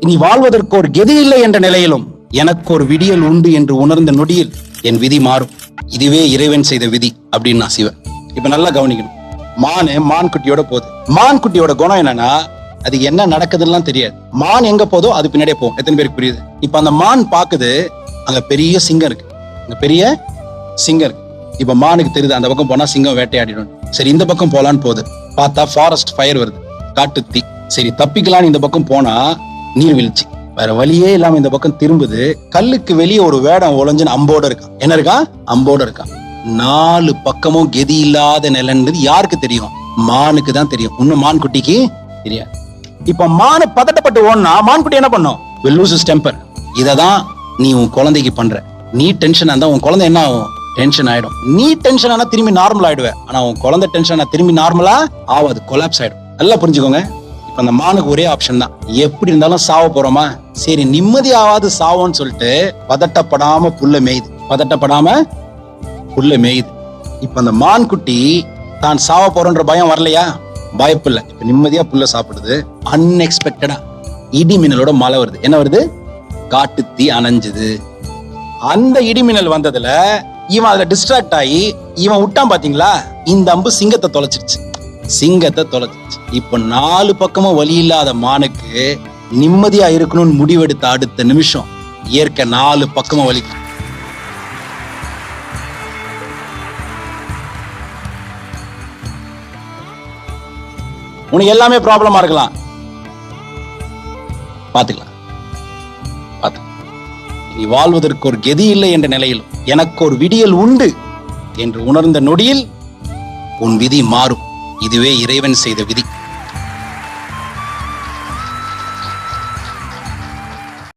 இனி வாழ்வதற்கு ஒரு கெதி இல்லை என்ற நிலையிலும் எனக்கு ஒரு விடியல் உண்டு என்று உணர்ந்த நொடியில் என் விதி மாறும். இதுவே இறைவன் செய்த விதி அப்படின்னு நான் சிவன். இப்ப நல்லா கவனிக்கணும். மான் குட்டியோட போகுது. மான் குட்டியோட குணம் என்னன்னா, அது என்ன நடக்குதுன்னு தெரியாது. மான் எங்க போதோ அது பின்னாடியே போகும். எத்தனை பேருக்கு புரியுது? இப்ப அந்த மான் பாக்குது, அங்க பெரிய சிங்கம் இருக்கு. அங்க பெரிய சிங்கம் இருக்கு. இப்ப மானுக்கு தெரியுது அந்த பக்கம் போனா சிங்கம் வேட்டையாடிடும். சரி, இந்த பக்கம் போலான்னு போகுது. பார்த்தா ஃபாரஸ்ட் ஃபயர் வருது, காட்டு தீ. சரி, தப்பிக்கலான்னு இந்த பக்கம் போனா நீர்வீழ்ச்சி. வேற வழியே இல்லாம இந்த பக்கம் திரும்புது. கல்லுக்கு வெளியே ஒரு வேடம் ஒளிஞ்சுன்னு அம்போட இருக்கான். என்ன இருக்கான்? அம்போட இருக்கான். 4 பக்கமும் கெதி இல்லாத நிலைன்றது யாருக்கு தெரியும்? மானுக்கு தான் தெரியும். இன்னும் மான் குட்டிக்கு தெரியாது. இப்ப மானு பதட்டப்பட்டு ஓடனா மான் குட்டி என்ன பண்ணும்? will lose his temper. இததான் நீ உன் குழந்தைக்கு பண்ற. நீ டென்ஷன் ஆனா உன் குழந்தை என்ன ஆகும்? டென்ஷன் ஆயிடும். நீ டென்ஷன் ஆனா திரும்பி நார்மல் ஆயிடுவேன். ஆனா உன் குழந்தை டென்ஷன் ஆனா திரும்பி நார்மலா ஆகாது, கொலாப்ஸ் ஆயிடும். நல்லா புரிஞ்சுக்கோங்க. இப்ப அந்த மானுக்கு ஒரே ஆப்ஷன் தான், எப்படி இருந்தாலும் சாவ போறோமா, சரி நிம்மதியாவது சாவோன்னு சொல்லிட்டு பதட்டப்படாம புல்ல மேயுது. இப்ப அந்த மான் குட்டி தான் சாவ போறோன்ற பயம் வரலையா? பயப்பில்லை. இப்ப நிம்மதியா புல்ல சாப்பிடுது. அன்எக்ஸ்பெக்டடா இடிமின்னலோட மழை வருது. என்ன வருது? காட்டு தீ அணைஞ்சுது. அந்த இடிமின்னல் வந்ததுல இவன் அதுல டிஸ்ட்ராக்ட் ஆகி இவன் விட்டான். பாத்தீங்களா? இந்த அம்பு சிங்கத்தை தொலைச்சிருச்சு. இப்ப 4 பக்கமும் வலி இல்லாத மானுக்கு நிம்மதியா இருக்கணும்னு முடிவெடுத்த அடுத்த நிமிஷம் இயற்கை 4 பக்கமும் வலி. உனக்கு எல்லாமே ப்ராப்ளமா இருக்கலாம், பாத்துக்கலாம். நீ வாழ்வதற்கு ஒரு கெதி இல்லை என்ற நிலையில் எனக்கு ஒரு விடியல் உண்டு என்று உணர்ந்த நொடியில் உன் விதி மாறும். இதுவே இறைவன் செய்த விதி.